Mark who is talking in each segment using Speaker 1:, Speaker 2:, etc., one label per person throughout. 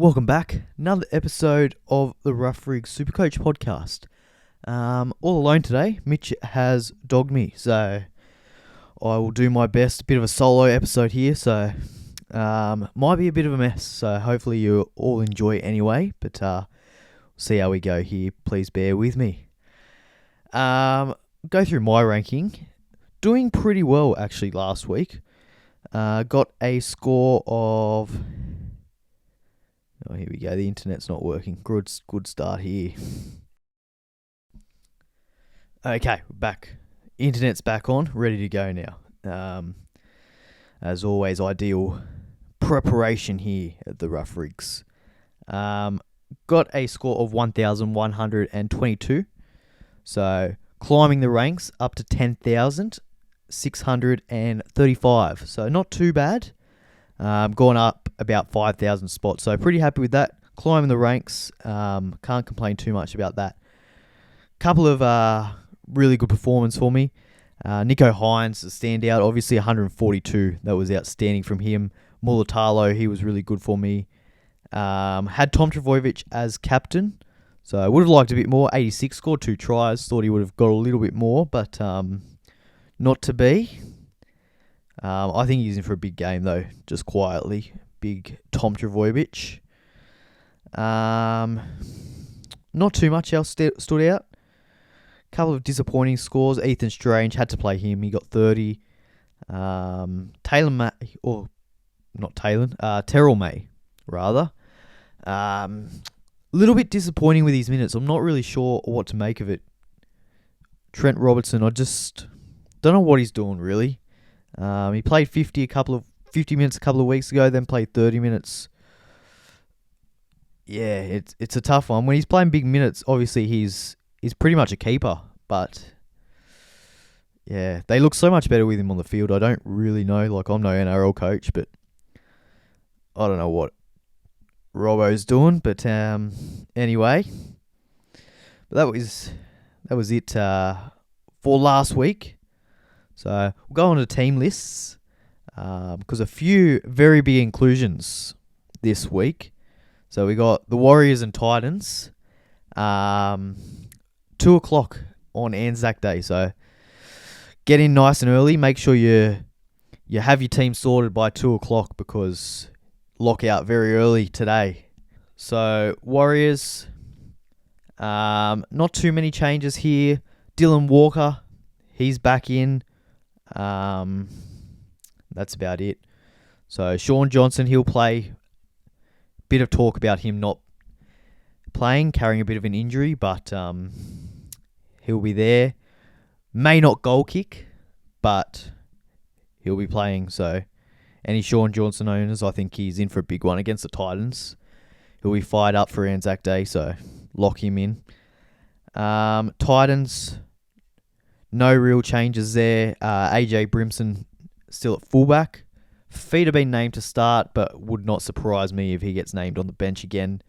Speaker 1: Welcome back. Another episode of the NRL SuperCoach podcast. All alone today. Mitch has dogged me, so I will do my best. A bit of a solo episode here, so might be a bit of a mess. So hopefully you all enjoy anyway. But see how we go here. Please bear with me. Go through my ranking. Doing pretty well actually last week. Got a score of. Oh, here we go. The internet's not working. Good start here. Okay, we're back. Internet's back on, ready to go now. As always, ideal preparation here at the Rough Rigs. Got a score of 1,122. So climbing the ranks up to 10,635. So not too bad. Gone up about 5,000 spots, so pretty happy with that. Climbing the ranks, can't complain too much about that. Couple of really good performance for me. Nico Hines, a standout, obviously 142. That was outstanding from him. Mulatalo, he was really good for me. Had Tom Trbojevic as captain, so I would have liked a bit more. 86, scored 2 tries. Thought he would have got a little bit more, but not to be. I think he's in for a big game, though, just quietly. Big Tom Trbojevic. Not too much else stood out. Couple of disappointing scores. Ethan Strange, had to play him. He got 30. Terrell May, rather. Little bit disappointing with his minutes. I'm not really sure what to make of it. Trent Robertson, I just don't know what he's doing, really. He played 50 minutes a couple of weeks ago, then played 30 minutes. Yeah, it's a tough one. When he's playing big minutes, obviously he's pretty much a keeper, but yeah, they look so much better with him on the field. I don't really know. Like, I'm no NRL coach, but I don't know what Robbo's doing. But anyway, but that was it for last week. So we'll go on to team lists because a few very big inclusions this week. So we got the Warriors and Titans, 2 o'clock on Anzac Day. So get in nice and early. Make sure you have your team sorted by 2 o'clock because lockout very early today. So Warriors, not too many changes here. Dylan Walker, he's back in. That's about it. So Sean Johnson, he'll play. Bit of talk about him not playing, carrying a bit of an injury, but he'll be there. May not goal kick, but he'll be playing. So any Sean Johnson owners, I think he's in for a big one against the Titans. He'll be fired up for Anzac Day, so lock him in. Titans, no real changes there. AJ Brimson still at fullback. Fifita been named to start, but would not surprise me if he gets named on the bench again.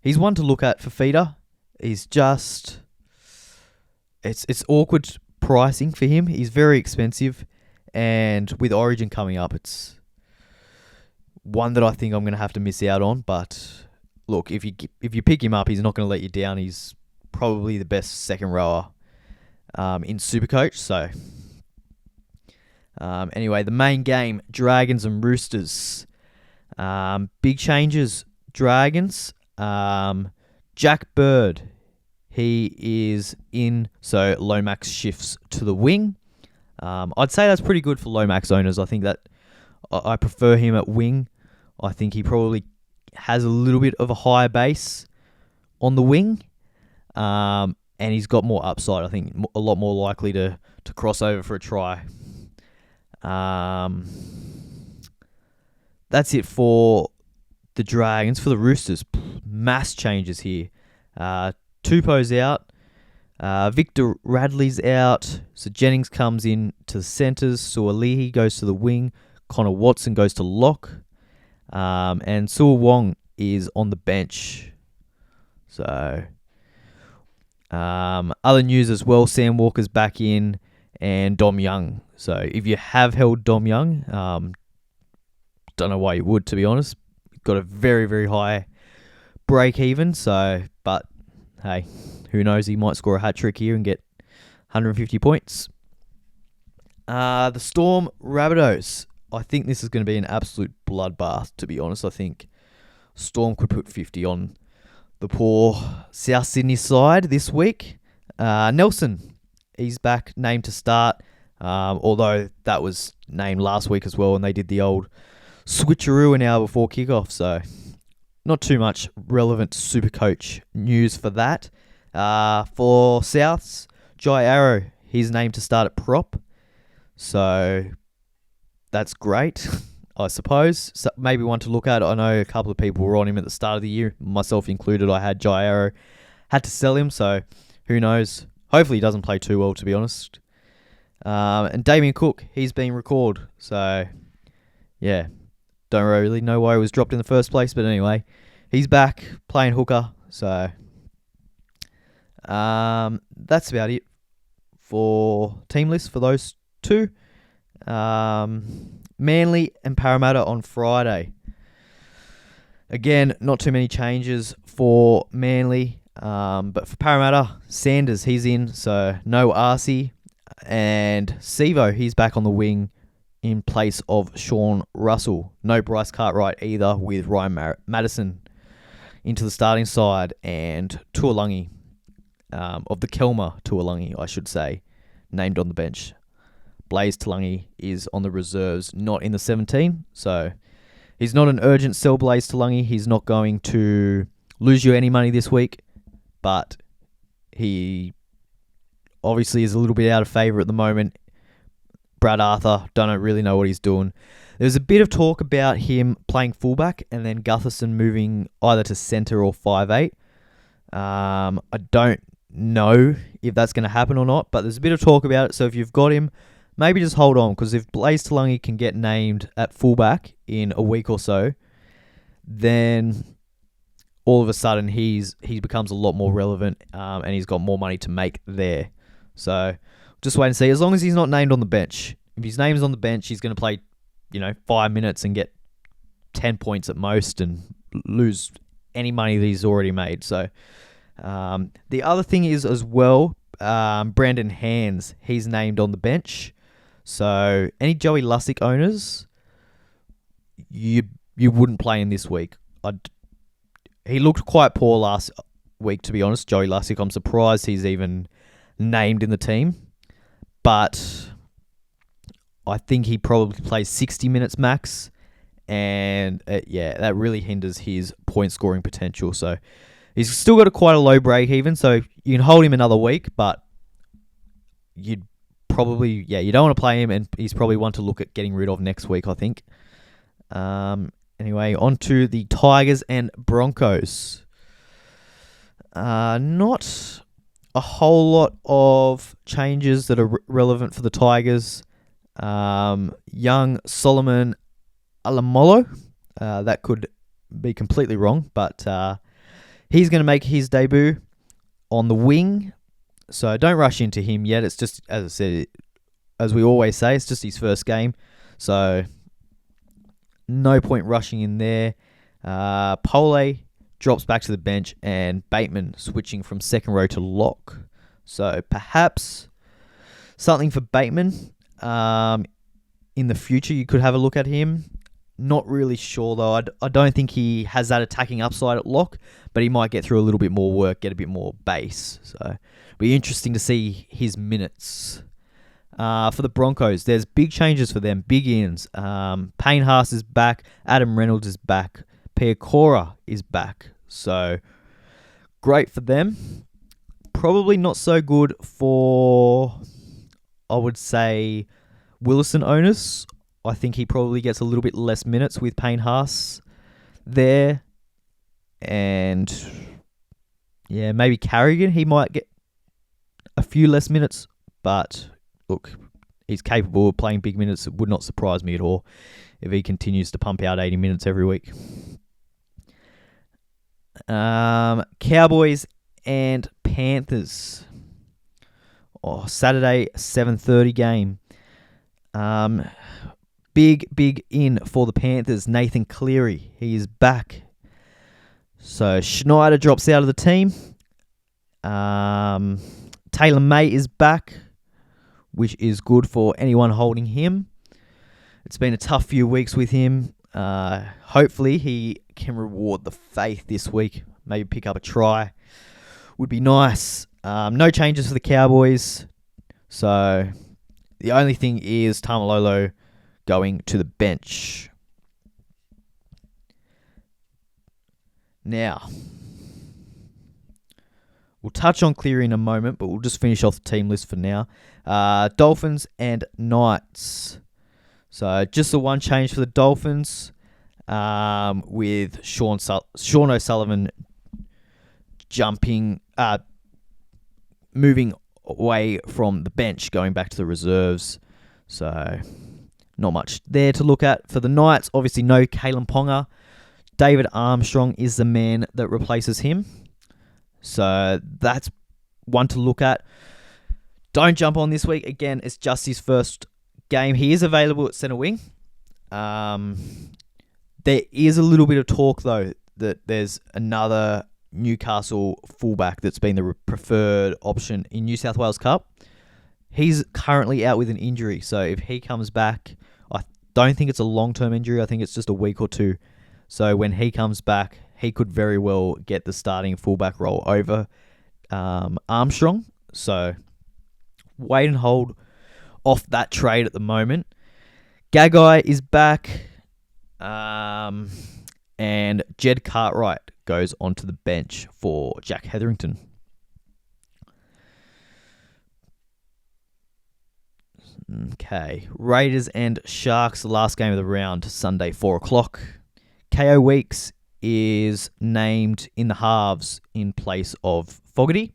Speaker 1: He's one to look at. Fifita. He's just it's awkward pricing for him. He's very expensive, and with Origin coming up, it's one that I think I'm going to have to miss out on. But look, if you pick him up, he's not going to let you down. He's probably the best second rower in SuperCoach. So anyway, the main game, Dragons and Roosters. Big changes. Dragons. Jack Bird, he is in, so Lomax shifts to the wing. I'd say that's pretty good for Lomax owners. I think that I prefer him at wing. I think he probably has a little bit of a higher base on the wing. And he's got more upside. I think a lot more likely to cross over for a try. That's it for the Dragons. For the Roosters, mass changes here. Tupou's out. Victor Radley's out. So Jennings comes in to the centres. Sualihi goes to the wing. Connor Watson goes to lock. And Suo Wong is on the bench. So other news as well, Sam Walker's back in and Dom Young. So if you have held Dom Young, don't know why you would, to be honest. got a very, very high break even. So, but hey, who knows? He might score a hat trick here and get 150 points. The Storm Rabbitohs. I think this is going to be an absolute bloodbath, to be honest. I think Storm could put 50 on the poor South Sydney side this week. Nelson, he's back, named to start. Although that was named last week as well, and they did the old switcheroo an hour before kickoff. So not too much relevant SuperCoach news for that. For Souths, Jai Arrow, he's named to start at prop. So that's great, I suppose. So maybe one to look at. I know a couple of people were on him at the start of the year, myself included. I had Jai Arrow, had to sell him, so who knows? Hopefully he doesn't play too well, to be honest. And Damien Cook, he's been recalled. So, yeah, don't really know why he was dropped in the first place. But anyway, he's back playing hooker. So, that's about it for team list for those two. Manly and Parramatta on Friday. Again, not too many changes for Manly. But for Parramatta, Sanders, he's in. So, no Arcee. And Sevo, he's back on the wing in place of Sean Russell. No Bryce Cartwright either, with Ryan Madison into the starting side, and Tuolungi, of the Kelmer Tuolungi, I should say, named on the bench. Blaze Tuolungi is on the reserves, not in the 17. So he's not an urgent sell, Blaze Tuolungi. He's not going to lose you any money this week, but he obviously is a little bit out of favour at the moment. Brad Arthur, don't really know what he's doing. There's a bit of talk about him playing fullback and then Gutherson moving either to centre or 5'8". I don't know if that's going to happen or not, but there's a bit of talk about it. So if you've got him, maybe just hold on, because if Blaze Tuolungi can get named at fullback in a week or so, then all of a sudden he becomes a lot more relevant, and he's got more money to make there. So just wait and see. As long as he's not named on the bench. If his name's on the bench, he's going to play, 5 minutes and get 10 points at most and lose any money that he's already made. So the other thing is as well, Brandon Hands, he's named on the bench. So any Joey Lussick owners, you wouldn't play him this week. He looked quite poor last week, to be honest, Joey Lussick. I'm surprised he's even named in the team, but I think he probably plays 60 minutes max, and that really hinders his point scoring potential. So he's still got quite a low break even, so you can hold him another week, but you'd probably, you don't want to play him, and he's probably one to look at getting rid of next week, I think. Anyway, on to the Tigers and Broncos. Not a whole lot of changes that are relevant for the Tigers. Young Solomon Alamolo, that could be completely wrong, but he's going to make his debut on the wing, so don't rush into him yet. It's just, as I said, as we always say, it's just his first game, so no point rushing in there. Pole drops back to the bench, and Bateman switching from second row to lock. So perhaps something for Bateman in the future. You could have a look at him. Not really sure though. I don't think he has that attacking upside at lock, but he might get through a little bit more work, get a bit more base. So it'll be interesting to see his minutes. For the Broncos, there's big changes for them, big ins. Payne Haas is back, Adam Reynolds is back, Piakora is back. So great for them. Probably not so good for, I would say, Willison owners. I think he probably gets a little bit less minutes with Payne Haas there. And maybe Carrigan, he might get a few less minutes, but look, he's capable of playing big minutes. It would not surprise me at all if he continues to pump out 80 minutes every week. Cowboys and Panthers. Saturday 7:30 game. big in for the Panthers, Nathan Cleary. He is back. So Schneider drops out of the team. Taylor May is back, which is good for anyone holding him. It's been a tough few weeks with him. Hopefully he can reward the faith this week. Maybe pick up a try. Would be nice. No changes for the Cowboys. So the only thing is Tamalolo going to the bench. Now, we'll touch on Cleary in a moment, but we'll just finish off the team list for now. Dolphins and Knights. So just the one change for the Dolphins, with Sean O'Sullivan moving away from the bench, going back to the reserves. So not much there to look at. For the Knights, obviously no Kalen Ponga. David Armstrong is the man that replaces him. So that's one to look at. Don't jump on this week. Again, it's just his first game. He is available at centre wing. There is a little bit of talk, though, that there's another Newcastle fullback that's been the preferred option in New South Wales Cup. He's currently out with an injury, so if he comes back, I don't think it's a long-term injury. I think it's just a week or two. So when he comes back, he could very well get the starting fullback role over Armstrong. So wait and hold off that trade at the moment. Gagai is back. And Jed Cartwright goes onto the bench for Jack Hetherington. Okay. Raiders and Sharks, the last game of the round, Sunday, 4 o'clock. KO Weeks is named in the halves in place of Fogarty.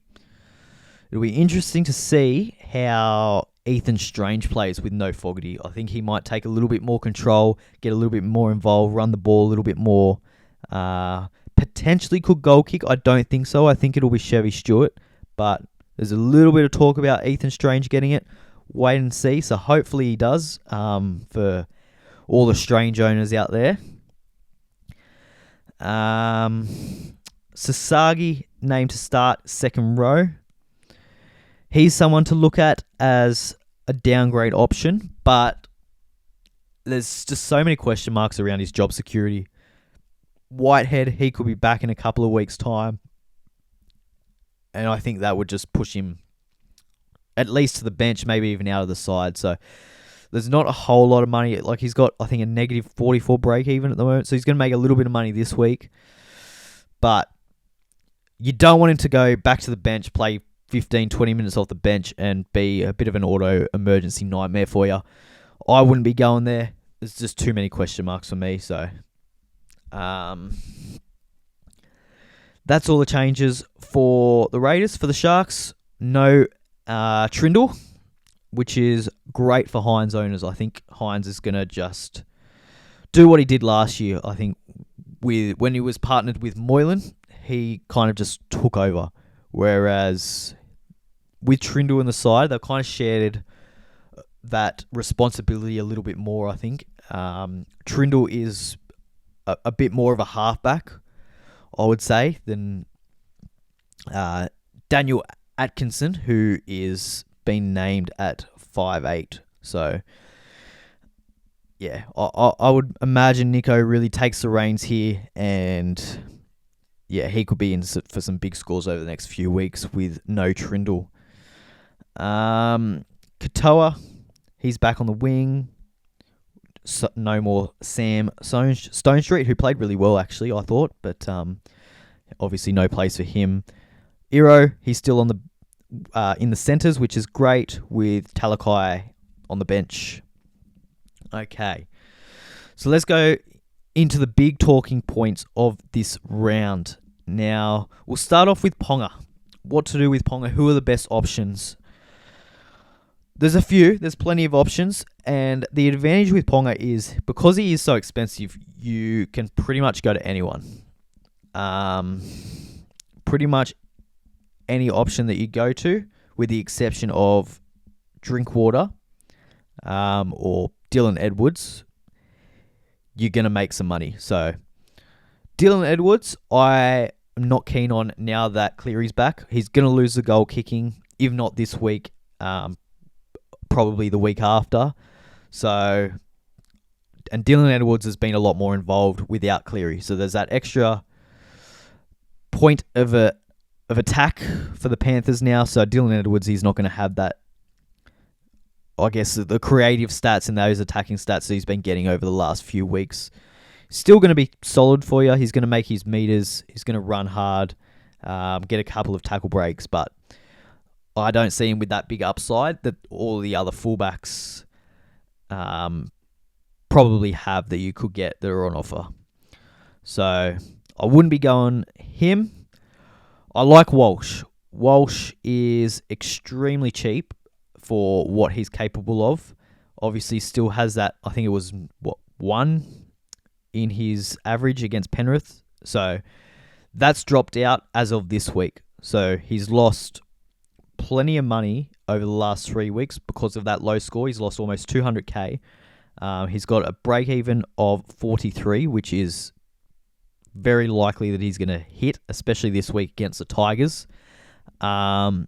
Speaker 1: It'll be interesting to see how Ethan Strange plays with no Fogarty. I think he might take a little bit more control, get a little bit more involved, run the ball a little bit more. Potentially could goal kick. I don't think so. I think it'll be Chevy Stewart. But there's a little bit of talk about Ethan Strange getting it. Wait and see. So hopefully he does, for all the Strange owners out there. Sasagi named to start second row. He's someone to look at as a downgrade option, but there's just so many question marks around his job security. Whitehead, he could be back in a couple of weeks' time, and I think that would just push him at least to the bench, maybe even out of the side. So there's not a whole lot of money. Like, he's got, I think, a negative 44 break even at the moment, so he's going to make a little bit of money this week. But you don't want him to go back to the bench, play 15, 20 minutes off the bench and be a bit of an auto emergency nightmare for you. I wouldn't be going there. There's just too many question marks for me. So that's all the changes for the Raiders. For the Sharks, no Trindle, which is great for Hines owners. I think Hines is going to just do what he did last year. I think when he was partnered with Moylan, he kind of just took over. Whereas with Trindle on the side, they've kind of shared that responsibility a little bit more, I think. Trindle is a bit more of a halfback, I would say, than Daniel Atkinson, who is been named at 5'8". So, yeah, I would imagine Nico really takes the reins here, and yeah, he could be in for some big scores over the next few weeks with no Trindle. Katoa, he's back on the wing. So, no more Sam Stone Street, who played really well, actually, I thought, but obviously no place for him. Iro, he's still on the in the centres, which is great, with Talakai on the bench. Okay, so let's go into the big talking points of this round. Now, we'll start off with Ponga. What to do with Ponga? Who are the best options? There's a few. There's plenty of options. And the advantage with Ponga is, because he is so expensive, you can pretty much go to anyone. Pretty much any option that you go to, with the exception of Drinkwater or Dylan Edwards. you're going to make some money. So Dylan Edwards, I am not keen on now that Cleary's back. He's going to lose the goal kicking, if not this week, probably the week after. So, and Dylan Edwards has been a lot more involved without Cleary. So there's that extra point of attack for the Panthers now. So Dylan Edwards, he's not going to have that, I guess, the creative stats and those attacking stats that he's been getting over the last few weeks. Still going to be solid for you. He's going to make his meters. He's going to run hard, get a couple of tackle breaks, but I don't see him with that big upside that all the other fullbacks probably have that you could get that are on offer. So I wouldn't be going him. I like Walsh. Walsh is extremely cheap for what he's capable of. Obviously still has that, I think it was, 1 in his average against Penrith. So that's dropped out as of this week. So he's lost plenty of money over the last 3 weeks because of that low score. He's lost almost 200k. He's got a break even of 43, which is very likely that he's going to hit, especially this week against the Tigers. You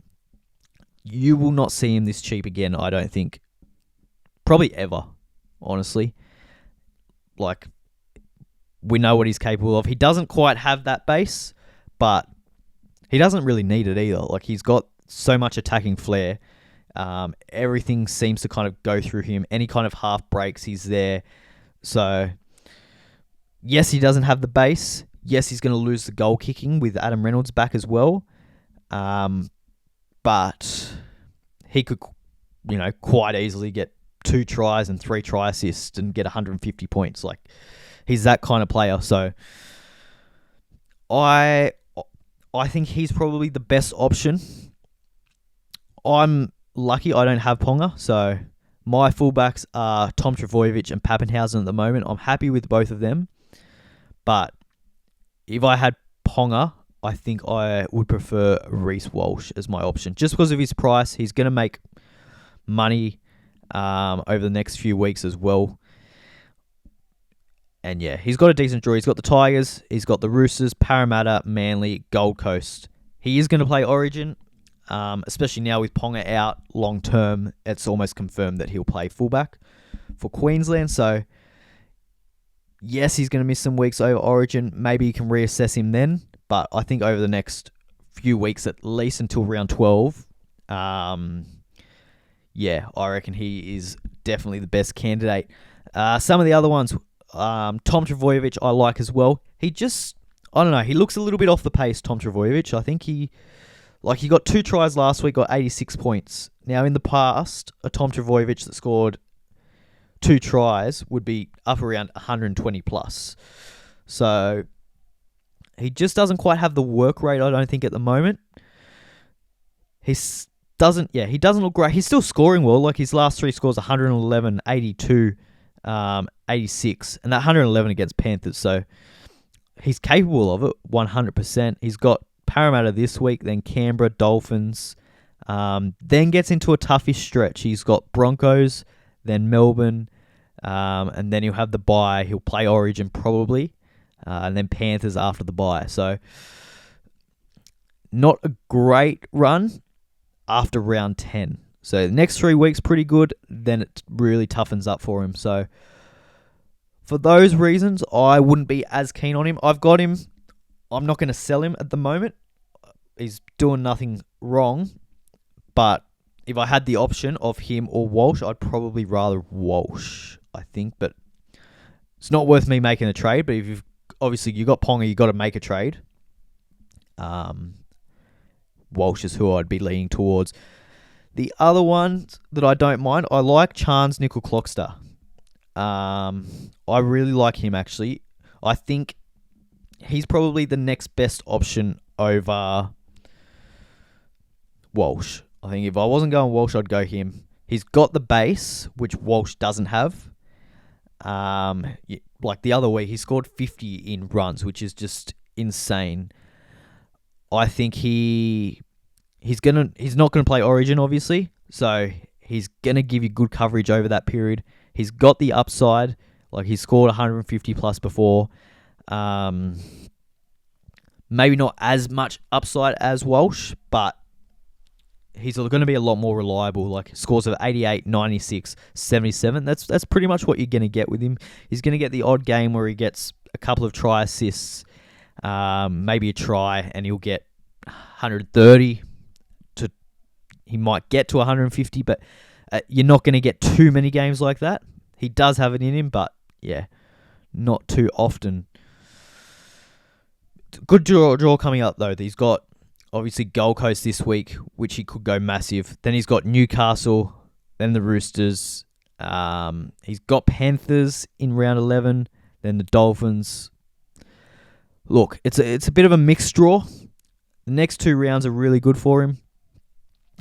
Speaker 1: will not see him this cheap again, I don't think. Probably ever, honestly. Like, we know what he's capable of. He doesn't quite have that base, but he doesn't really need it either. Like, he's got so much attacking flair. Everything seems to kind of go through him. Any kind of half breaks, he's there. So, yes, he doesn't have the base. Yes, he's going to lose the goal kicking with Adam Reynolds back as well. But he could, quite easily get 2 tries and 3 try assists and get 150 points. Like, he's that kind of player. So I think he's probably the best option. I'm lucky I don't have Ponga, so my fullbacks are Tom Trbojevic and Pappenhausen at the moment. I'm happy with both of them. But if I had Ponga, I think I would prefer Reece Walsh as my option. Just because of his price, he's going to make money over the next few weeks as well. And yeah, he's got a decent draw. He's got the Tigers, he's got the Roosters, Parramatta, Manly, Gold Coast. He is going to play Origin, especially now with Ponga out long term. It's almost confirmed that he'll play fullback for Queensland. So yes, he's going to miss some weeks over Origin. Maybe you can reassess him then. But I think over the next few weeks, at least until round 12, I reckon he is definitely the best candidate. Some of the other ones, Tom Trbojevic, I like as well. He just, I don't know, he looks a little bit off the pace, Tom Trbojevic. I think he got 2 tries last week, got 86 points. Now, in the past, a Tom Trbojevic that scored 2 tries would be up around 120 plus. So he just doesn't quite have the work rate, I don't think, at the moment. He doesn't look great. He's still scoring well. Like, his last 3 scores, 111, 82, 86, and that 111 against Panthers. So he's capable of it, 100%. He's got Parramatta this week, then Canberra, Dolphins, then gets into a toughish stretch. He's got Broncos, then Melbourne, and then he'll have the bye. He'll play Origin probably, and then Panthers after the bye. So not a great run after round 10. So the next 3 weeks pretty good, then it really toughens up for him. So for those reasons, I wouldn't be as keen on him. I've got him. I'm not going to sell him at the moment. He's doing nothing wrong. But if I had the option of him or Walsh, I'd probably rather Walsh, I think. But it's not worth me making a trade. But if you've got Ponga, you've got to make a trade. Walsh is who I'd be leaning towards. The other one that I don't mind, I like Chance Nickel-Clockster. I really like him, actually. I think he's probably the next best option over Walsh. I think if I wasn't going Walsh, I'd go him. He's got the base, which Walsh doesn't have. Like the other week, he scored 50 in runs, which is just insane. I think he's not gonna play Origin, obviously, so he's gonna give you good coverage over that period. He's got the upside Like, he scored 150 plus before. Maybe not as much upside as Walsh, but he's going to be a lot more reliable. Like, scores of 88, 96, 77. That's pretty much what you're going to get with him. He's going to get the odd game where he gets a couple of try assists, maybe a try, and he'll get 130 to. He might get to 150, but you're not going to get too many games like that. He does have it in him, but yeah, not too often. Good draw coming up, though. He's got, obviously, Gold Coast this week, which he could go massive. Then he's got Newcastle, then the Roosters. He's got Panthers in round 11, then the Dolphins. Look, it's a bit of a mixed draw. The next 2 rounds are really good for him.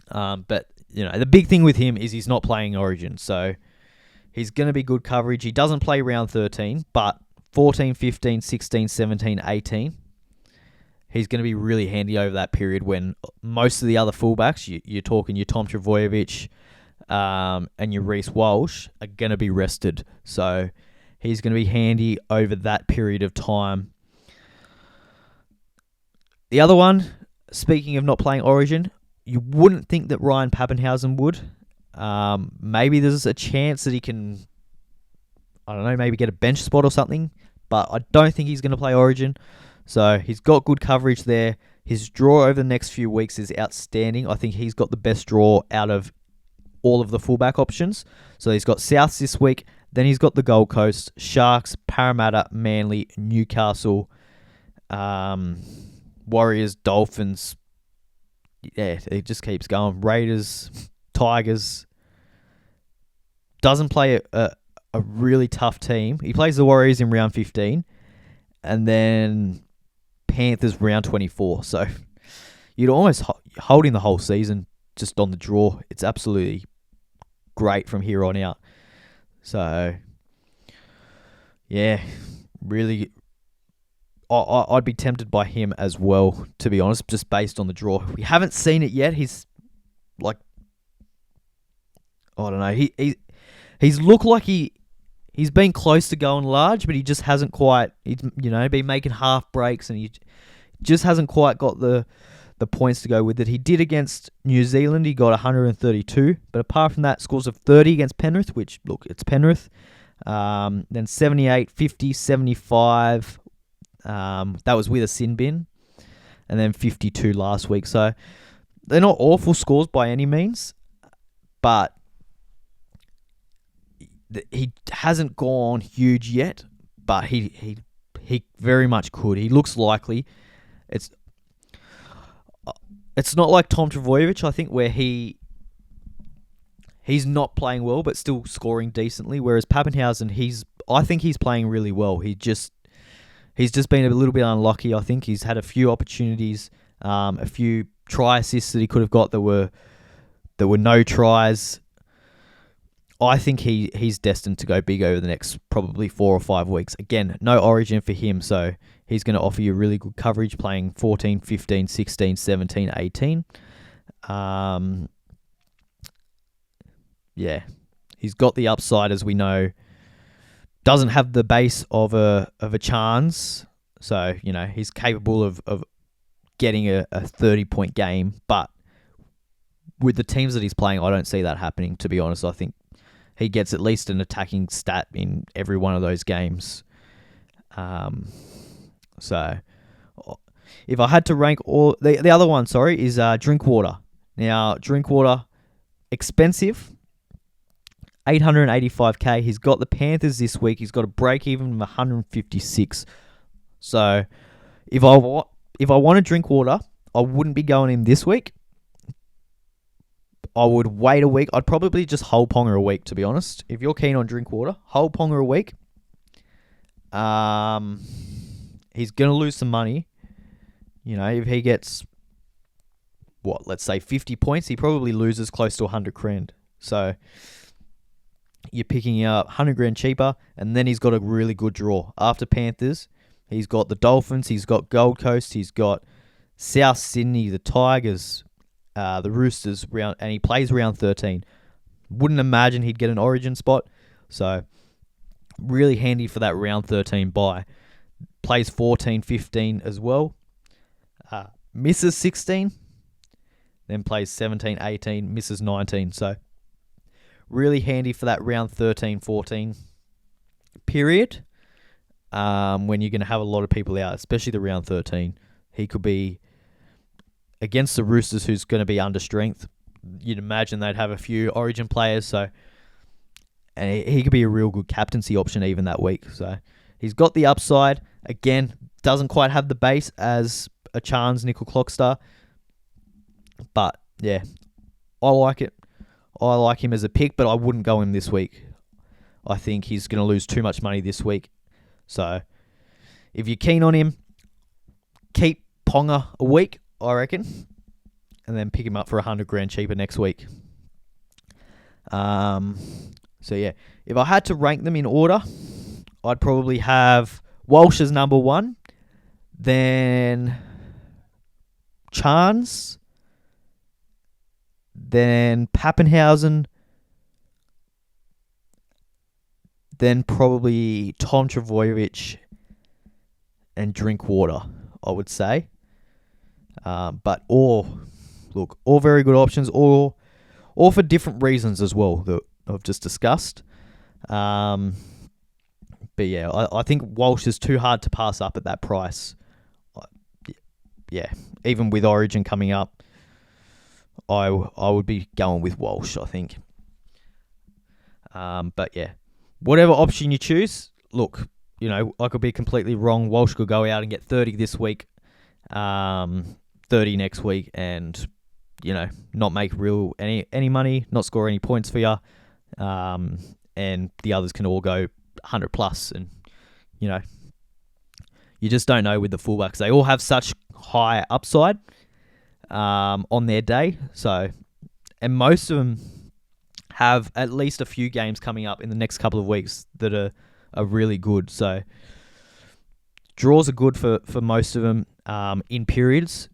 Speaker 1: But, the big thing with him is he's not playing Origin, so he's going to be good coverage. He doesn't play round 13, but 14, 15, 16, 17, 18. He's going to be really handy over that period when most of the other fullbacks, you're talking your Tom Trbojevic and your Reece Walsh, are going to be rested. So he's going to be handy over that period of time. The other one, speaking of not playing Origin, you wouldn't think that Ryan Papenhuyzen would. Maybe there's a chance that he can, I don't know, maybe get a bench spot or something. But I don't think he's going to play Origin. So he's got good coverage there. His draw over the next few weeks is outstanding. I think he's got the best draw out of all of the fullback options. So he's got Souths this week. Then he's got the Gold Coast, Sharks, Parramatta, Manly, Newcastle, Warriors, Dolphins. Yeah, it just keeps going. Raiders, Tigers. Doesn't play a really tough team. He plays the Warriors in round 15. And then Panthers round 24. So you'd almost holding the whole season just on the draw. It's absolutely great from here on out. So yeah, really, I'd be tempted by him as well, to be honest, just based on the draw. We haven't seen it yet. He's like, I don't know. He's looked like he's been close to going large, but he just hasn't quite, been making half breaks, and he just hasn't quite got the points to go with it. He did against New Zealand. He got 132, but apart from that, scores of 30 against Penrith, which, look, it's Penrith. Then 78, 50, 75. That was with a sin bin. And then 52 last week. So they're not awful scores by any means, but he hasn't gone huge yet, but he very much could. He looks likely. It's not like Tom Trbojevic, I think, where he's not playing well but still scoring decently, whereas Papenhuyzen, I think he's playing really well. He's just been a little bit unlucky. I think he's had a few opportunities, a few try assists that he could have got that were no tries. I think he's destined to go big over the next probably 4 or 5 weeks. Again, no Origin for him, so he's going to offer you really good coverage playing 14, 15, 16, 17, 18. Yeah, he's got the upside, as we know. Doesn't have the base of a chance, so he's capable of getting a 30-point game. But with the teams that he's playing, I don't see that happening. To be honest, I think he gets at least an attacking stat in every one of those games. So if I had to rank all the other one, is Drinkwater. Now, Drinkwater, expensive. 885k. He's got the Panthers this week. He's got a break even of 156. So if I want to drink water, I wouldn't be going in this week. I would wait a week. I'd probably just hold Ponga a week, to be honest. If you're keen on drink water, hold Ponga a week. He's going to lose some money. If he gets, let's say 50 points, he probably loses close to 100 grand. So you're picking up 100 grand cheaper, and then he's got a really good draw. After Panthers, he's got the Dolphins, he's got Gold Coast, he's got South Sydney, the Tigers, the Roosters, and he plays round 13. Wouldn't imagine he'd get an Origin spot. So Really handy for that round 13 bye. Plays 14, 15 as well. Misses 16. Then plays 17, 18, misses 19. So really handy for that round 13, 14 period. When you're going to have a lot of people out, especially the round 13. He could be against the Roosters, who's going to be under strength. You'd imagine they'd have a few Origin players, so and he could be a real good captaincy option even that week. So he's got the upside. Again, doesn't quite have the base as a Chance Nickel Clockstar, but yeah, I like it. I like him as a pick, but I wouldn't go him this week. I think he's going to lose too much money this week. So if you're keen on him, keep Ponga a week, I reckon, and then pick him up for $100,000 cheaper next week. So yeah, if I had to rank them in order, I'd probably have Walsh as number 1, then Chance, then Pappenhausen, then probably Tom Trbojevic and Drinkwater, I would say. But all very good options, all for different reasons as well that I've just discussed. But yeah, I think Walsh is too hard to pass up at that price. Yeah, even with Origin coming up, I would be going with Walsh, I think. But yeah, whatever option you choose, look, I could be completely wrong. Walsh could go out and get 30 this week, 30 next week, and not make any money, not score any points for you, and the others can all go 100 plus, and you just don't know with the fullbacks. They all have such high upside on their day. So, and most of them have at least a few games coming up in the next couple of weeks that are really good. So draws are good for most of them in periods.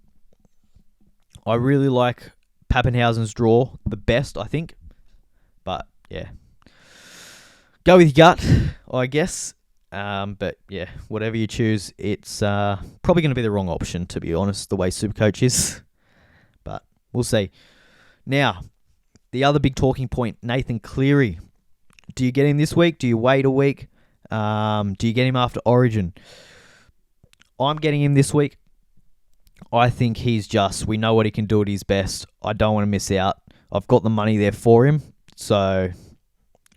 Speaker 1: I really like Pappenhausen's draw the best, I think. But yeah, go with your gut, I guess. But yeah, whatever you choose, it's probably going to be the wrong option, to be honest, the way SuperCoach is. But we'll see. Now, the other big talking point, Nathan Cleary. Do you get him this week? Do you wait a week? Do you get him after Origin? I'm getting him this week. I think we know what he can do at his best. I don't want to miss out. I've got the money there for him. So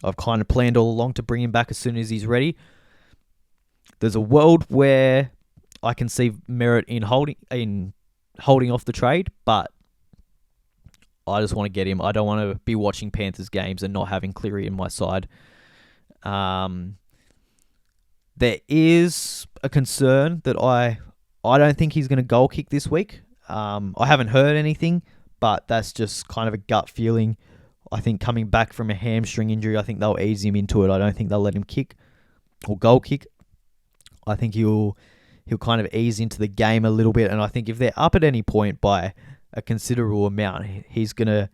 Speaker 1: I've kind of planned all along to bring him back as soon as he's ready. There's a world where I can see merit in holding off the trade, but I just want to get him. I don't want to be watching Panthers games and not having Cleary in my side. There is a concern that I don't think he's going to goal kick this week. I haven't heard anything, but that's just kind of a gut feeling. I think coming back from a hamstring injury, I think they'll ease him into it. I don't think they'll let him kick or goal kick. I think he'll kind of ease into the game a little bit, and I think if they're up at any point by a considerable amount, he's going to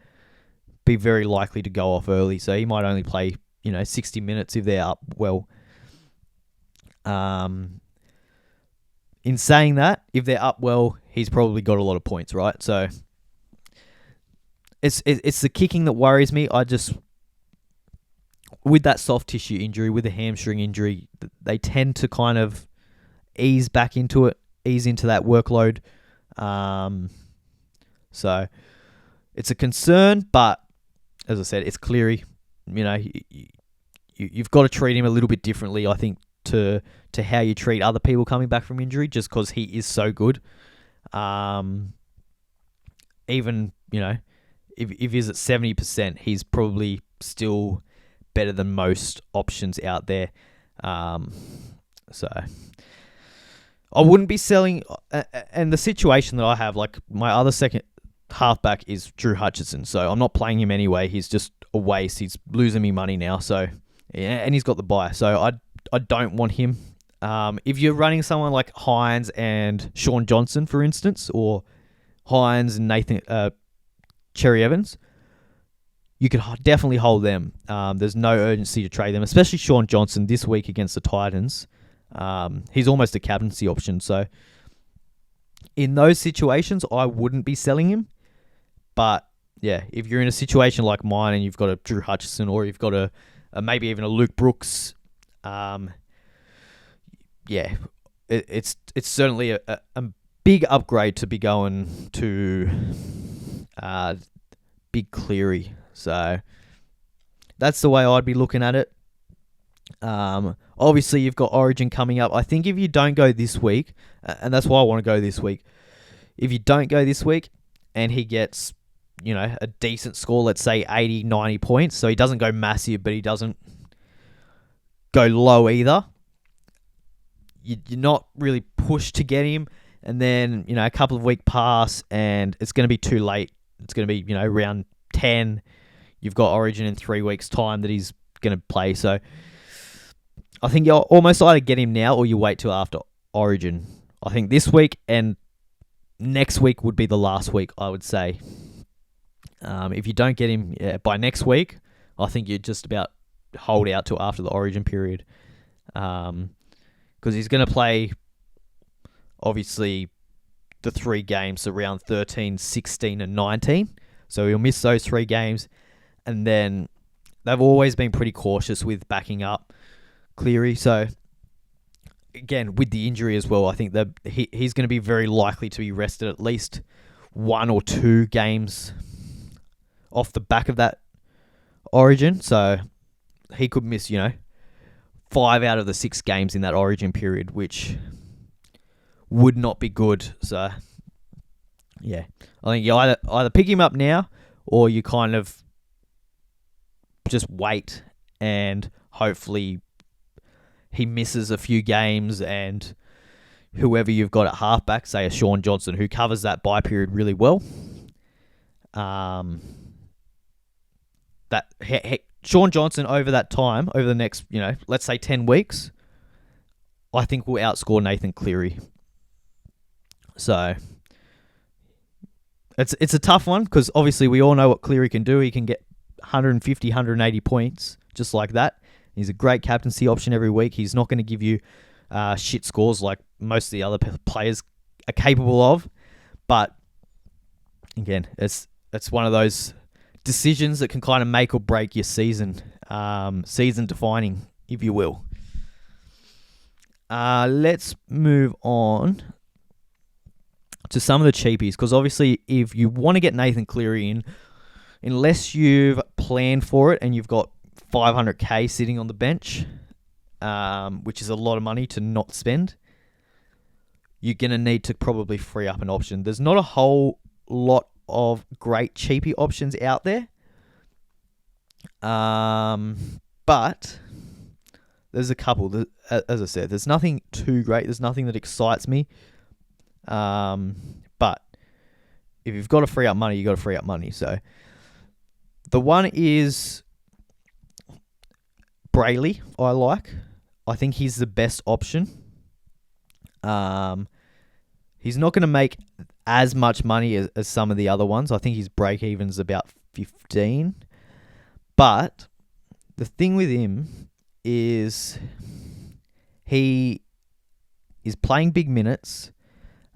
Speaker 1: be very likely to go off early. So he might only play 60 minutes if they're up well. In saying that, if they're up well, he's probably got a lot of points, right? So it's the kicking that worries me. With that soft tissue injury, with the hamstring injury, they tend to kind of ease back into it, ease into that workload. So it's a concern, but as I said, it's Cleary. You've got to treat him a little bit differently, I think, to how you treat other people coming back from injury, just because he is so good. Even, if he's at 70%, he's probably still better than most options out there. So I wouldn't be selling, and the situation that I have, like my other second halfback is Drew Hutchison, so I'm not playing him anyway. He's just a waste. He's losing me money now, so yeah, and he's got the bye, so I don't want him. If you're running someone like Hines and Sean Johnson, for instance, or Hines and Nathan Cherry Evans, you could definitely hold them. There's no urgency to trade them, especially Sean Johnson this week against the Titans. He's almost a captaincy option. So in those situations, I wouldn't be selling him. But yeah, if you're in a situation like mine and you've got a Drew Hutchison or you've got a maybe even a Luke Brooks, it's certainly a big upgrade to be going to big Cleary. So that's the way I'd be looking at it. Obviously, you've got Origin coming up. I think if you don't go this week, and that's why I want to go this week, if you don't go this week and he gets, a decent score, let's say 80, 90 points, so he doesn't go massive, but he doesn't go low either, you're not really pushed to get him. And then, a couple of weeks pass and it's going to be too late. It's going to be, round 10. You've got Origin in 3 weeks' time that he's going to play. So I think you'll almost either get him now or you wait till after Origin. I think this week and next week would be the last week, I would say. If you don't get him by next week, I think you just about hold out till after the Origin period. Because he's going to play, obviously, the 3 games around 13, 16, and 19. So he'll miss those 3 games. And then they've always been pretty cautious with backing up Cleary. So, again, with the injury as well, I think that he's going to be very likely to be rested at least 1 or 2 games off the back of that Origin. So he could miss, 5 out of the 6 games in that Origin period, which would not be good. So, yeah, I think you either pick him up now or you kind of just wait and hopefully he misses a few games and whoever you've got at halfback, say a Sean Johnson, who covers that bye period really well. Sean Johnson over that time, over the next, let's say 10 weeks, I think will outscore Nathan Cleary. So it's a tough one because obviously we all know what Cleary can do. He can get 150, 180 points just like that. He's a great captaincy option every week. He's not going to give you shit scores like most of the other players are capable of. But again, it's one of those decisions that can kind of make or break your season, season defining, if you will. Let's move on to some of the cheapies, because obviously if you want to get Nathan Cleary in, unless you've planned for it and you've got 500k sitting on the bench, which is a lot of money to not spend, you're going to need to probably free up an option. There's not a whole lot of great cheapie options out there, but there's a couple. As I said, there's nothing too great. There's nothing that excites me. But if you've got to free up money, you've got to free up money. So the one is Brayley. I think he's the best option. He's not going to make as much money as some of the other ones. I think his break-even's about 15. But the thing with him is he is playing big minutes.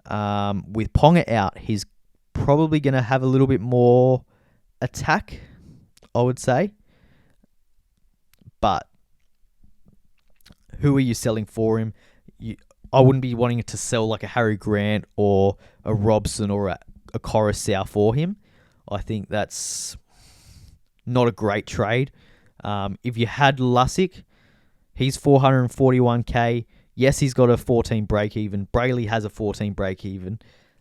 Speaker 1: With Ponga out, he's probably going to have a little bit more attack, I would say. But who are you selling for him? I wouldn't be wanting to sell like a Harry Grant or a Robson or a Coruscant for him. I think that's not a great trade. If you had Lussick, he's 441k. Yes, he's got a 14 break even. Brayley has a 14 break even,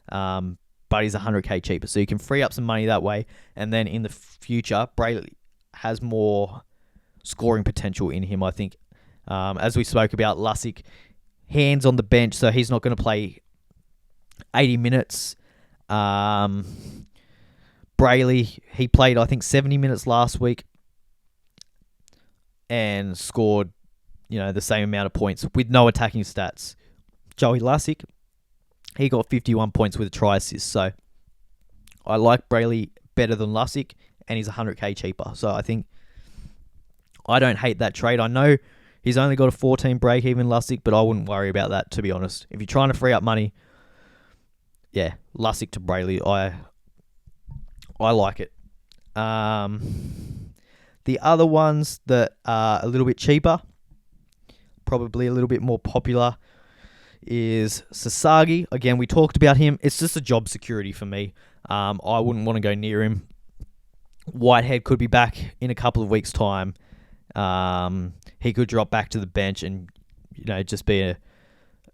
Speaker 1: but he's 100k cheaper. So you can free up some money that way. And then in the future, Brayley has more scoring potential in him, I think. As we spoke about, Lussick, hands on the bench, so he's not going to play 80 minutes. Brayley, he played, I think, 70 minutes last week and scored, the same amount of points with no attacking stats. Joey Lussick, he got 51 points with a try assist. So I like Brayley better than Lussick, and he's 100k cheaper. So I think I don't hate that trade. I know he's only got a 14 break-even Lussick, but I wouldn't worry about that, to be honest. If you're trying to free up money, yeah, Lussick to Brayley, I like it. The other ones that are a little bit cheaper, probably a little bit more popular, is Sasagi. Again, we talked about him. It's just a job security for me. I wouldn't want to go near him. Whitehead could be back in a couple of weeks' time. He could drop back to the bench and just be a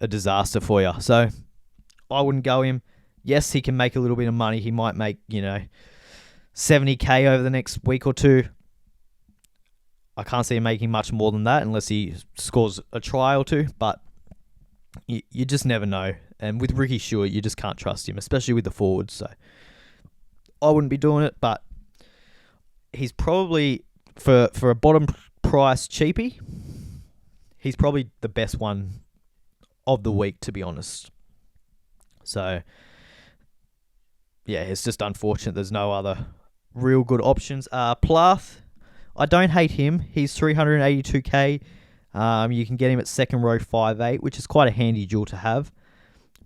Speaker 1: disaster for you. So I wouldn't go him. Yes, he can make a little bit of money. He might make 70k over the next week or two. I can't see him making much more than that unless he scores a try or two. But you just never know. And with Ricky Stewart, you just can't trust him, especially with the forwards. So I wouldn't be doing it. But he's probably, for a bottom price cheapie, he's probably the best one of the week, to be honest. So yeah, it's just unfortunate there's no other real good options. Plath, I don't hate him. He's 382k. You can get him at second row 5'8", which is quite a handy duel to have.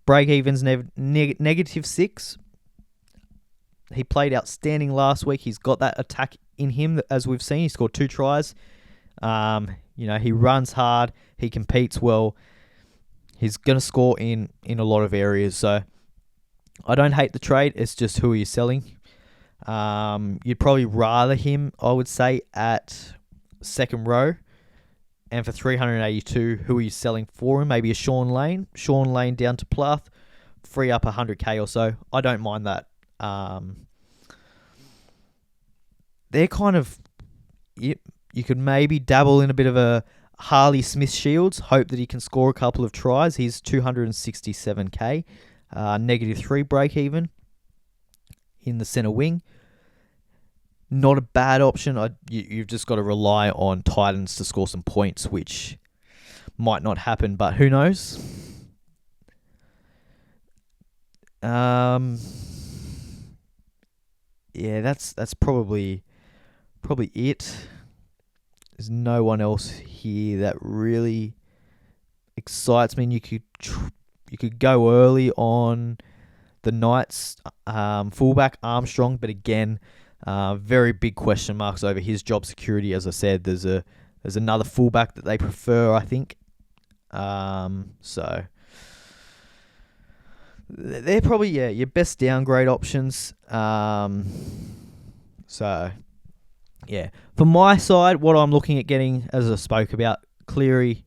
Speaker 1: Break-even's -6. He played outstanding last week. He's got that attack in him, as we've seen. He scored 2 tries. He runs hard. He competes well. He's going to score in a lot of areas. So I don't hate the trade. It's just who are you selling. You'd probably rather him, I would say, at second row. And for 382, who are you selling for him? Maybe a Sean Lane. Sean Lane down to Plath. Free up 100k or so. I don't mind that. They're kind of... You could maybe dabble in a bit of a Harley Smith-Shields. Hope that he can score a couple of tries. He's 267k. -3 break-even in the centre wing. Not a bad option. You've just got to rely on Titans to score some points, which might not happen, but who knows? Yeah, that's probably it. There's no one else here that really excites me. And you could go early on the Knights fullback Armstrong, but again, very big question marks over his job security. As I said, there's another fullback that they prefer, I think. So they're probably your best downgrade options. So yeah, for my side, what I'm looking at getting, as I spoke about, Cleary,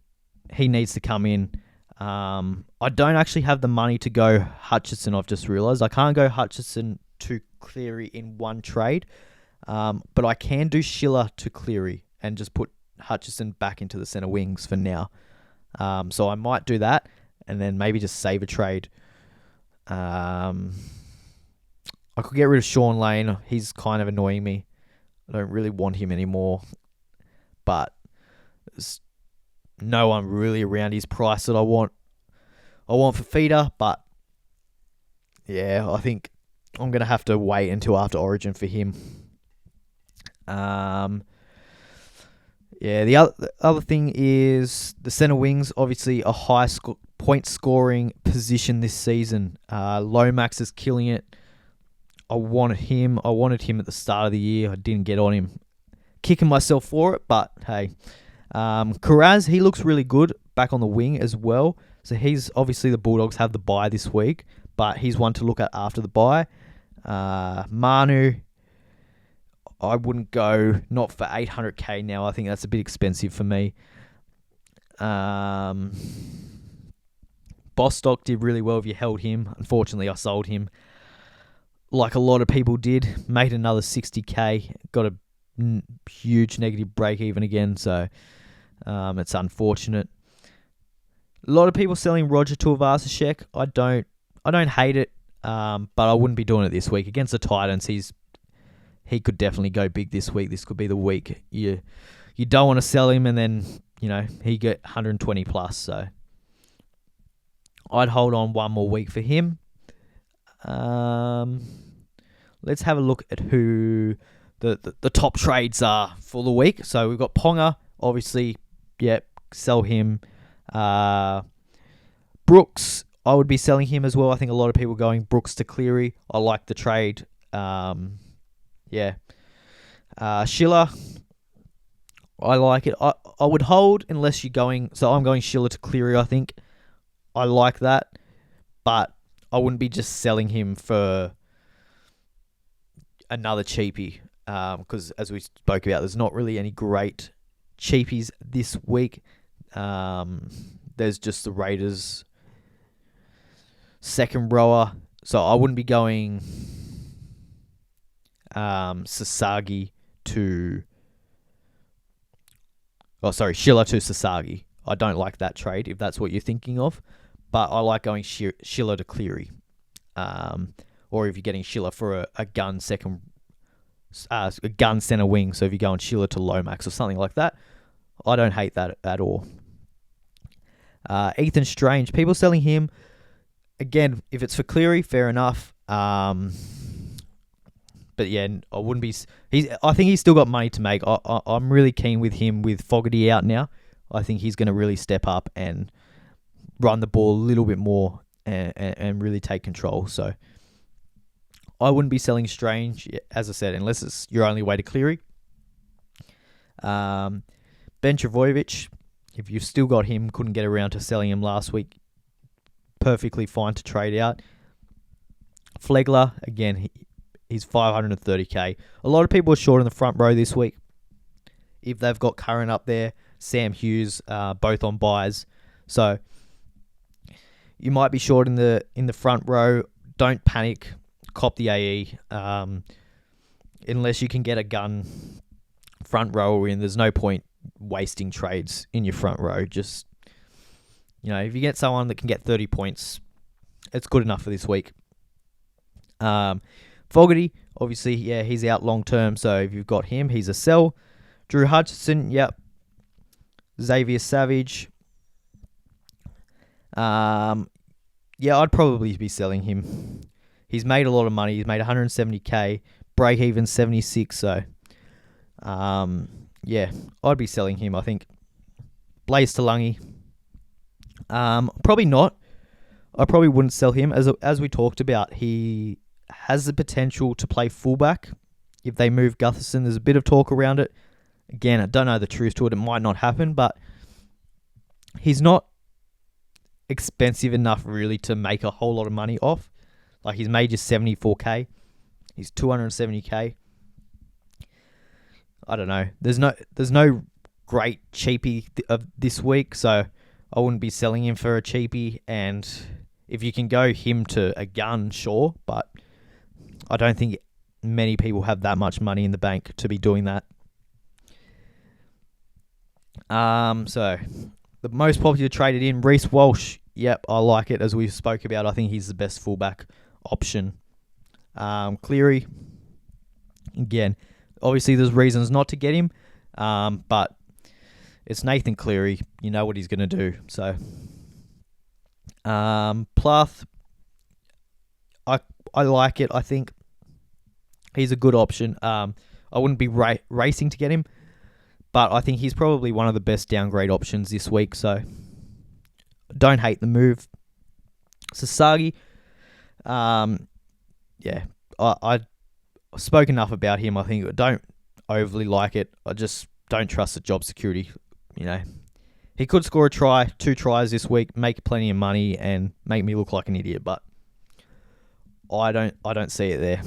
Speaker 1: he needs to come in. I don't actually have the money to go Hutchison. I've just realised I can't go Hutchison to Cleary in one trade, but I can do Schiller to Cleary and just put Hutchison back into the centre wings for now. So I might do that and then maybe just save a trade. I could get rid of Sean Lane. He's kind of annoying me. I don't really want him anymore, but there's no one really around his price that I want for feeder, but yeah, I think I'm going to have to wait until after Origin for him. Yeah, the other thing is the centre wings, obviously a high point scoring position this season. Lomax is killing it. I wanted him at the start of the year. I didn't get on him. Kicking myself for it, but hey. Karaz, he looks really good back on the wing as well. So he's obviously, the Bulldogs have the bye this week, but he's one to look at after the bye. Manu, I wouldn't go, not for 800k now. I think that's a bit expensive for me. Bostock did really well if you held him. Unfortunately, I sold him like a lot of people did. Made another 60k. Got a huge negative break even again, so it's unfortunate. A lot of people selling Roger Tuivasa-Sheck. I don't hate it, but I wouldn't be doing it this week against the Titans. He could definitely go big this week. This could be the week you don't want to sell him, and then he get 120 plus. So I'd hold on one more week for him. Let's have a look at who the top trades are for the week. So we've got Ponga, obviously. Yep, sell him. Brooks, I would be selling him as well. I think a lot of people going Brooks to Cleary. I like the trade. Schiller, I like it. I would hold unless you're going. So I'm going Schiller to Cleary, I think. I like that. But I wouldn't be just selling him for another cheapie. Because as we spoke about, there's not really any great cheapies this week. There's just the Raiders second rower. So I wouldn't be going Sasagi to... Schiller to Sasagi. I don't like that trade, if that's what you're thinking of. But I like going Schiller to Cleary. Or if you're getting Schiller for a gun a gun center wing. So if you're going Schiller to Lomax or something like that, I don't hate that at all. Ethan Strange, people selling him. Again, if it's for Cleary, fair enough. But yeah, I wouldn't be. I think he's still got money to make. I'm really keen with him with Fogarty out now. I think he's going to really step up and run the ball a little bit more and really take control. So I wouldn't be selling Strange, as I said, unless it's your only way to Cleary. Ben Trbojevic, if you've still got him, couldn't get around to selling him last week, perfectly fine to trade out. Flegler, again, he's 530k. A lot of people are short in the front row this week. If they've got Curran up there, Sam Hughes, both on buys. So you might be short in the front row. Don't panic. Cop the AE. Unless you can get a gun front rower in, there's no point wasting trades in your front row. Just, if you get someone that can get 30 points, it's good enough for this week. Fogarty, obviously, he's out long term, so if you've got him, he's a sell. Drew Hutchison, yep. Xavier Savage. I'd probably be selling him. He's made a lot of money. He's made 170k, break even 76. So, I'd be selling him. I think. Blaze Talangi. Probably not. I probably wouldn't sell him. As we talked about, he has the potential to play fullback if they move Gutherson. There's a bit of talk around it. Again, I don't know the truth to it. It might not happen, but he's not expensive enough really to make a whole lot of money off. Like, he's made just 74k. He's 270k. I don't know. There's no great cheapie of this week, so I wouldn't be selling him for a cheapie. And if you can go him to a gun, sure, but I don't think many people have that much money in the bank to be doing that. So the most popular traded in, Reece Walsh. Yep, I like it. As we spoke about, I think he's the best fullback option. Cleary, again, obviously there's reasons not to get him, but it's Nathan Cleary. You know what he's going to do. So, Plath, I like it. I think he's a good option. I wouldn't be racing to get him, but I think he's probably one of the best downgrade options this week. So, don't hate the move. Sasagi, I spoke enough about him. I think I don't overly like it. I just don't trust the job security. He could score a try, 2 tries this week, make plenty of money, and make me look like an idiot. But I don't see it there.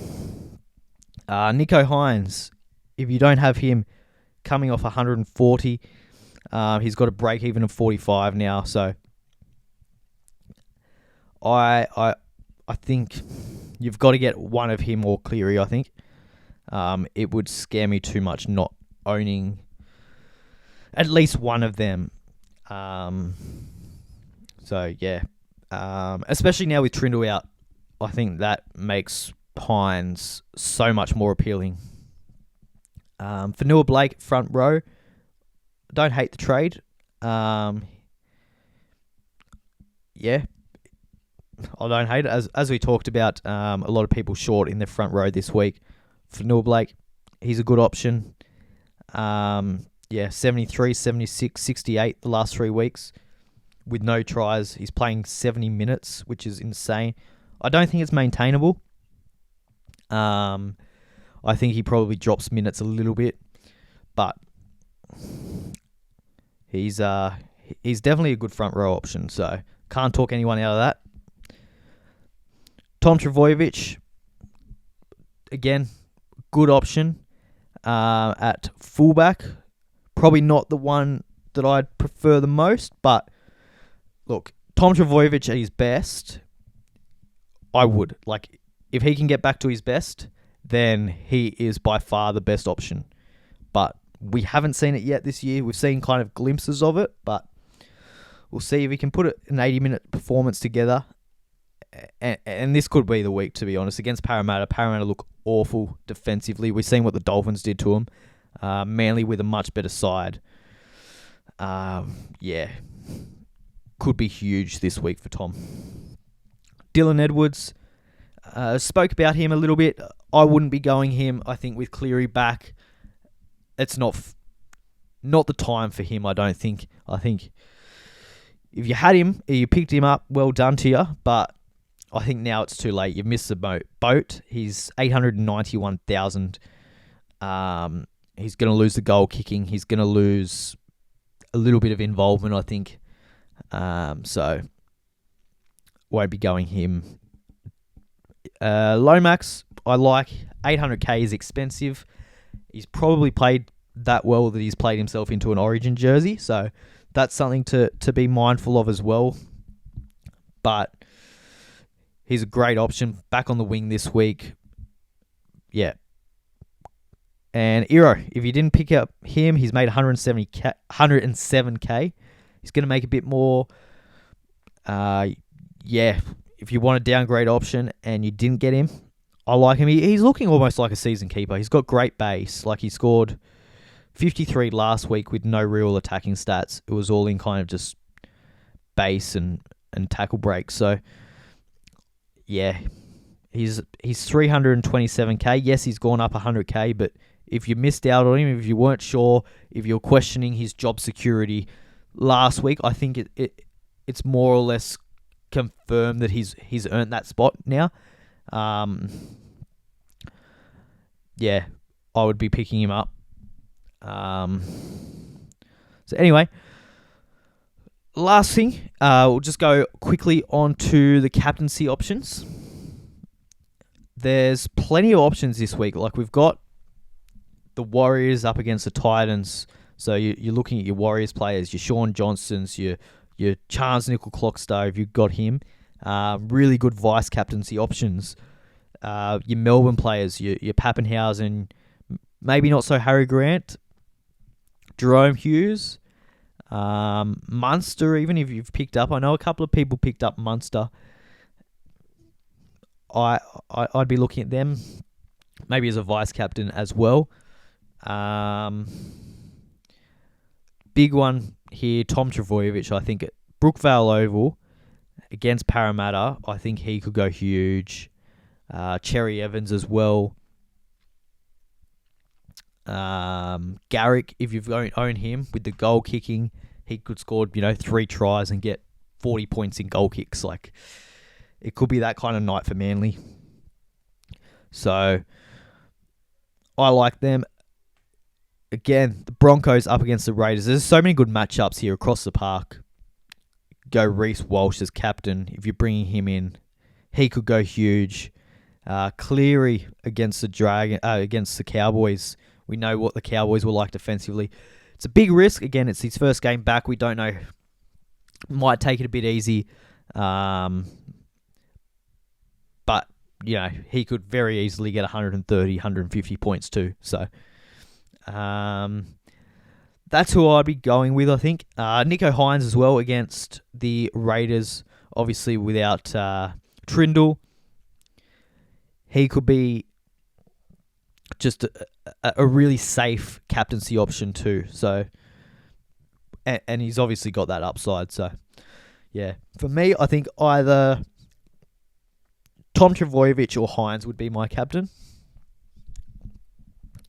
Speaker 1: Nico Hines, if you don't have him, coming off 140, he's got a break even of 45 now. So I think you've got to get one of him or Cleary, I think. It would scare me too much not owning at least one of them. Especially now with Trindle out, I think that makes Hines so much more appealing. Fanua Blake, front row. Don't hate the trade. I don't hate it. As we talked about, a lot of people short in the front row this week. Fanua Blake, he's a good option. 73, 76, 68 the last 3 weeks with no tries. He's playing 70 minutes, which is insane. I don't think it's maintainable. I think he probably drops minutes a little bit, but he's definitely a good front row option, so can't talk anyone out of that. Tom Trbojevic, again, good option at fullback. Probably not the one that I'd prefer the most, but look, Tom Trbojevic at his best, I would. Like, if he can get back to his best, then he is by far the best option. But we haven't seen it yet this year. We've seen kind of glimpses of it, but we'll see if he can put an 80-minute performance together. And this could be the week, to be honest. Against Parramatta, Parramatta look awful defensively. We've seen what the Dolphins did to them. Manly with a much better side. Could be huge this week for Tom. Dylan Edwards, spoke about him a little bit. I wouldn't be going him. I think with Cleary back, it's not the time for him, I don't think. I think if you had him, you picked him up, well done to you. But I think now it's too late. You've missed the boat. He's 891,000. He's going to lose the goal kicking. He's going to lose a little bit of involvement, I think. So won't be going him. Lomax, I like. 800k is expensive. He's probably played that well that he's played himself into an Origin jersey. So that's something to be mindful of as well. But he's a great option. Back on the wing this week. Yeah. And Iro, if you didn't pick up him, he's made 107k. He's going to make a bit more. If you want a downgrade option and you didn't get him, I like him. He's looking almost like a season keeper. He's got great base. Like, he scored 53 last week with no real attacking stats. It was all in kind of just base and tackle breaks. So, yeah, he's 327k. Yes, he's gone up 100k, but if you missed out on him, if you weren't sure, if you're questioning his job security last week, I think it's more or less confirmed that he's earned that spot now. I would be picking him up. So anyway, last thing, we'll just go quickly on to the captaincy options. There's plenty of options this week. Like, we've got the Warriors up against the Titans. So you're looking at your Warriors players, your Sean Johnsons, your Charles Nickel-Clockstar, if you've got him. Really good vice captaincy options. Your Melbourne players, your Pappenhausen, maybe not so Harry Grant, Jerome Hughes, Munster, even if you've picked up. I know a couple of people picked up Munster. I'd be looking at them maybe as a vice captain as well. Big one here, Tom Trbojevic. I think at Brookvale Oval against Parramatta, I think he could go huge. Cherry Evans as well. Garrick, if you've owned him with the goal kicking, he could score 3 tries and get 40 points in goal kicks. Like, it could be that kind of night for Manly. So I like them. Again, the Broncos up against the Raiders. There's so many good matchups here across the park. Go Reece Walsh as captain. If you're bringing him in, he could go huge. Cleary against the Cowboys. We know what the Cowboys were like defensively. It's a big risk. Again, it's his first game back. We don't know. Might take it a bit easy. But, he could very easily get 130, 150 points too. So, that's who I'd be going with, I think. Nico Hines as well against the Raiders. Obviously, without Trindle, he could be just a really safe captaincy option too. So, and he's obviously got that upside. So, yeah, for me, I think either Tom Trbojevic or Hines would be my captain.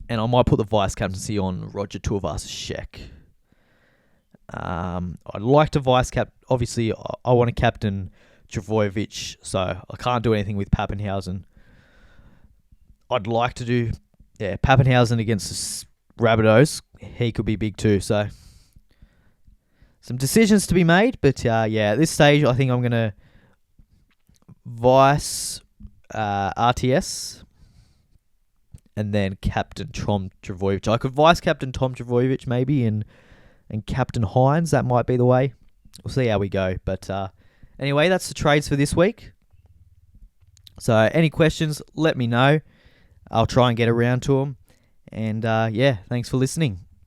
Speaker 1: And I might put the vice captaincy on Roger Tuivasa-Sheck. I'd like to obviously, I want to captain Trbojevic, so I can't do anything with Pappenhausen. I'd like to do, Pappenhausen against the Rabbitohs. He could be big too, so some decisions to be made. But at this stage, I think I'm going to vice RTS and then captain Tom Trbojevic. I could vice captain Tom Trbojevic maybe and captain Hines. That might be the way. We'll see how we go. But anyway, that's the trades for this week. So any questions, let me know. I'll try and get around to them. And thanks for listening.